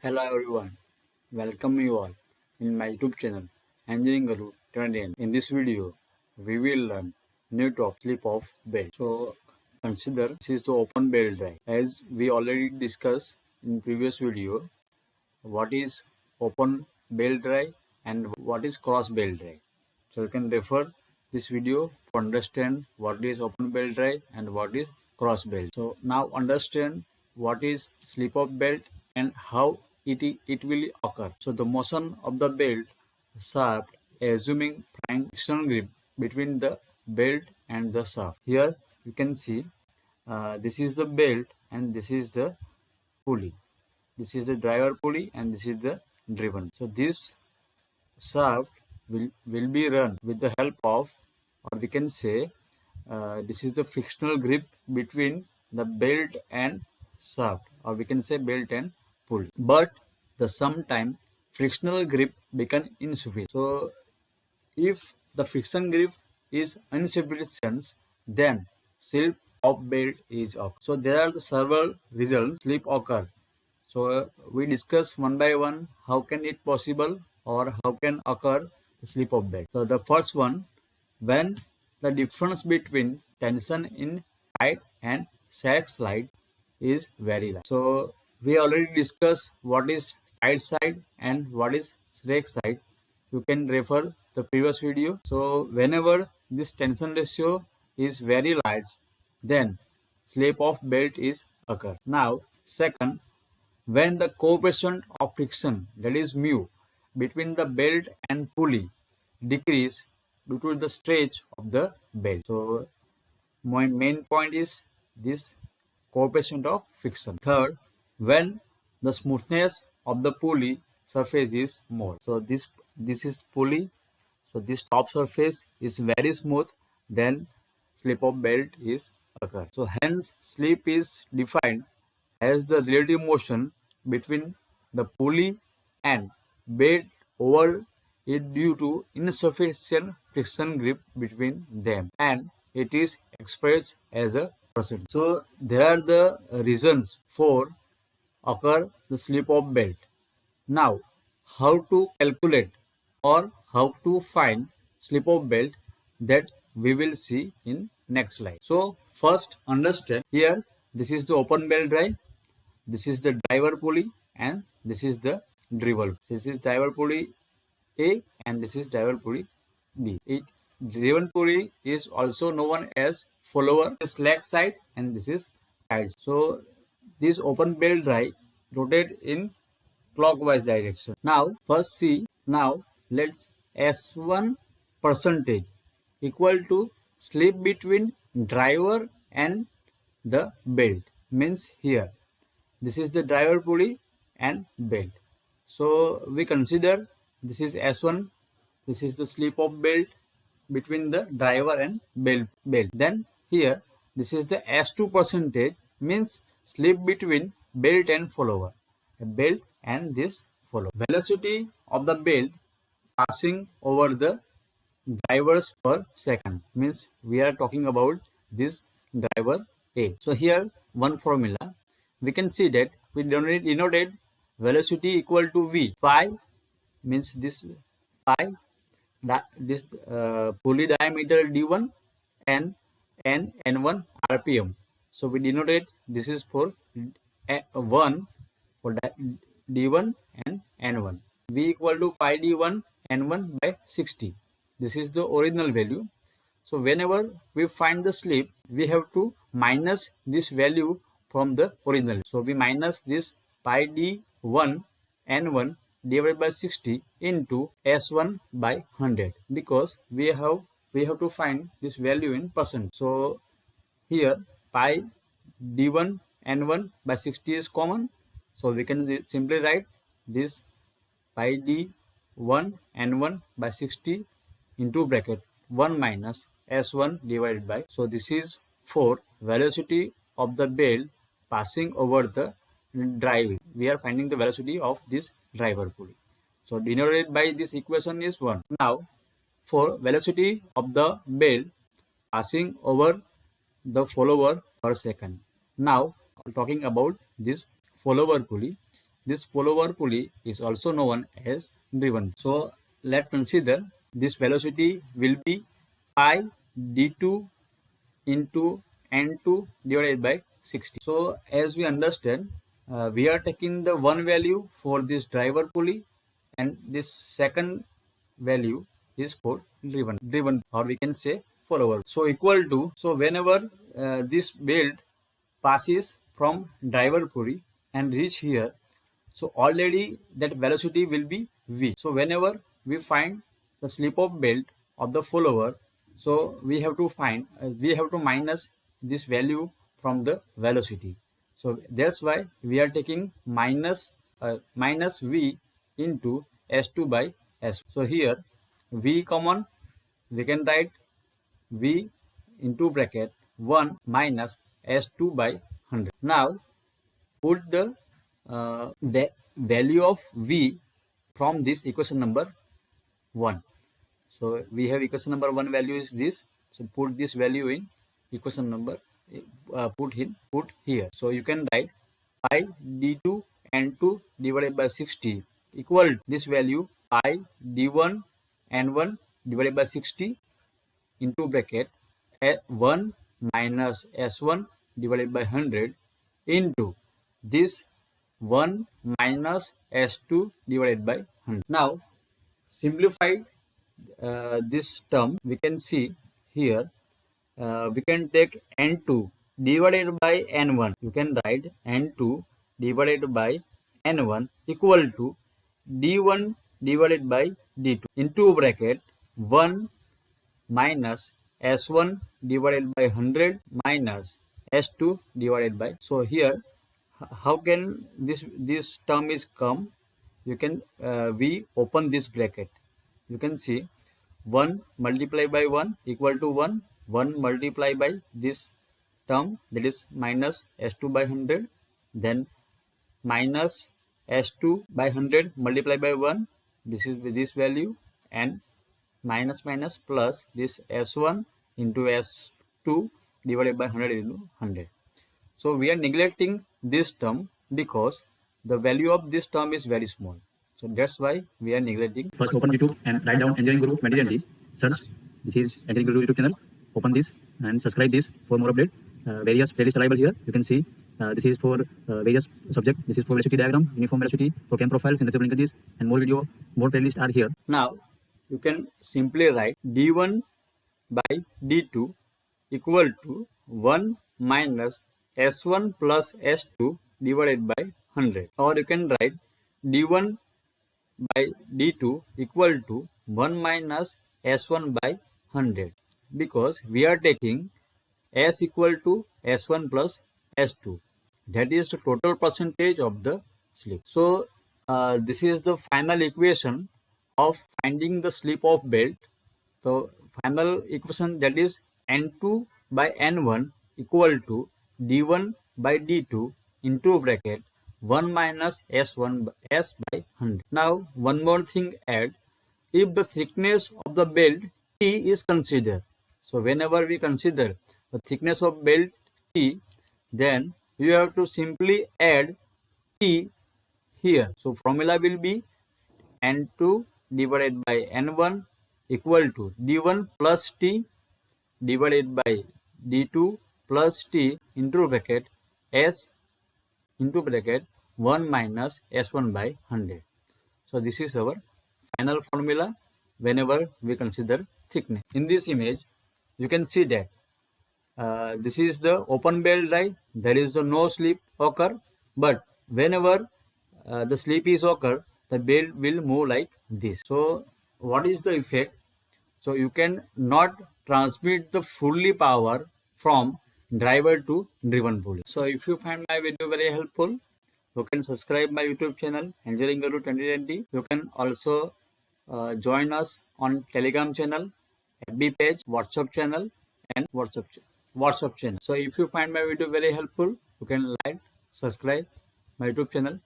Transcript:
Hello everyone, welcome you all in my YouTube channel Engineering Guru 20. In this video, we will learn new top slip of belt. So consider this is the open belt drive. As we already discussed in previous video, what is open belt drive and what is cross belt drive. So you can refer this video to understand what is open belt drive and what is cross belt. So now understand what is slip of belt and how it will occur. So the motion of the belt shaft assuming friction grip between the belt and the shaft. Here you can see this is the belt and this is the pulley. This is the driver pulley and this is the driven. So this shaft will be run with the help of, or we can say this is the frictional grip between the belt and shaft, or we can say belt and pulley. But the sometime frictional grip become insufficient. So if the friction grip is insufficient, then slip of belt is occur. So there are the several results slip occur. So we discuss one by one how can it possible or how can occur the slip of belt. So the first one, when the difference between tension in tight and sag slide is very large. So we already discussed what is tight side and what is sag side. You can refer the previous video. So whenever this tension ratio is very large, then slip of belt is occur. Now second, when the coefficient of friction, that is mu, between the belt and pulley decrease due to the stretch of the belt. So my main point is this coefficient of friction. Third, when the smoothness of the pulley surface is more. So this is pulley. So this top surface is very smooth, then slip of belt is occur. So hence slip is defined as the relative motion between the pulley and belt over it due to insufficient friction grip between them, and it is expressed as a percent. So there are the reasons for occur the slip of belt. Now how to calculate or how to find slip of belt, that we will see in next slide. So first understand here, this is the open belt drive, this is the driver pulley, and this is the driven. This is driver pulley A and this is driver pulley B. Driven pulley is also known as follower, this slack side and this is tight. So this open belt drive rotate in clockwise direction. Now first see, now let's S1 percentage equal to slip between driver and the belt, means here this is the driver pulley and belt. So we consider this is S1, this is the slip of belt between the driver and belt. Then here this is the S2 percentage, means slip between belt and follower, a belt and this follower. Velocity of the belt passing over the drivers per second, means we are talking about this driver A. So here one formula, we can see that we denoted velocity equal to V. Pi means this pi, this pulley diameter D1 and N1 RPM. So we denoted this is for 1 for D1 and N1. V equal to pi D1 N1 by 60. This is the original value. So whenever we find the slip, we have to minus this value from the original. So we minus this pi D1 N1 divided by 60 into S1 by 100, because we have to find this value in percent. So here pi D1 N1 by 60 is common. So we can simply write this pi D1 N1 by 60 into bracket 1 minus S1 divided by. So this is for velocity of the belt passing over the driving. We are finding the velocity of this driver pulley. So denoted by this equation is 1. Now for velocity of the belt passing over the follower per second. Now talking about this follower pulley. this follower pulley is also known as driven. So let's consider this velocity will be pi d2 into n2 divided by 60. So as we understand, we are taking the one value for this driver pulley and this second value is for driven, or we can say follower. So equal to, so whenever this belt passes from driver pulley and reach here, so already that velocity will be v. So whenever we find the slip of belt of the follower, so we have to find we have to minus this value from the velocity. So that's why we are taking minus v into s2 by s. So here v common, we can write v into bracket 1 minus s2 by 100. Now put the value of v from this equation number 1. So we have equation number 1 value is this. So put this value in equation number, put here. So you can write pi d2 n2 divided by 60 equal to this value pi d1 n1 divided by 60 into bracket 1 minus s1 divided by 100 into this 1 minus s2 divided by 100. Now simplified this term, we can see here, we can take n2 divided by n1. You can write n2 divided by n1 equal to d1 divided by d2 into bracket 1 minus s1 divided by 100 minus s2 divided by. So here how can this term is come? You can we open this bracket. You can see 1 multiplied by 1 equal to 1. 1 multiplied by this term, that is minus s2 by 100, then minus s2 by 100 multiplied by 1, this is this value, and minus plus this s1 into s2 divided by 100 into 100. So we are neglecting this term because the value of this term is very small. So that's why we are neglecting. First open YouTube and write down Engineering Guru 2020. Search. This is Engineering Guru YouTube channel. Open this and subscribe this for more update. Various playlists available here. You can see this is for various subject. This is for velocity diagram, uniform velocity, for cam profiles, and linkages, and more playlists are here. Now you can simply write d1 by d2 equal to 1 minus s1 plus s2 divided by 100, or you can write d1 by d2 equal to 1 minus s1 by 100, because we are taking s equal to s1 plus s2, that is the total percentage of the slip. So this is the final equation of finding the slip of belt. So final equation, that is n2 by n1 equal to d1 by d2 into bracket 1 minus s1 s by 100. Now one more thing add, if the thickness of the belt T is considered. So whenever we consider the thickness of belt T, then you have to simply add T here. So formula will be n2 divided by n1 equal to d1 plus T divided by d2 plus T into bracket s into bracket 1 minus s1 by 100. So this is our final formula whenever we consider thickness. In this image, you can see that this is the open belt drive. There is no slip occur, but whenever the slip is occur, the belt will move like this. So what is the effect? So you can not transmit the fully power from driver to driven pulley. So if you find my video very helpful, you can subscribe my YouTube channel Engineering Guru 2020. You can also join us on Telegram channel, FB page, WhatsApp channel, and WhatsApp channel. So if you find my video very helpful, you can like, subscribe my YouTube channel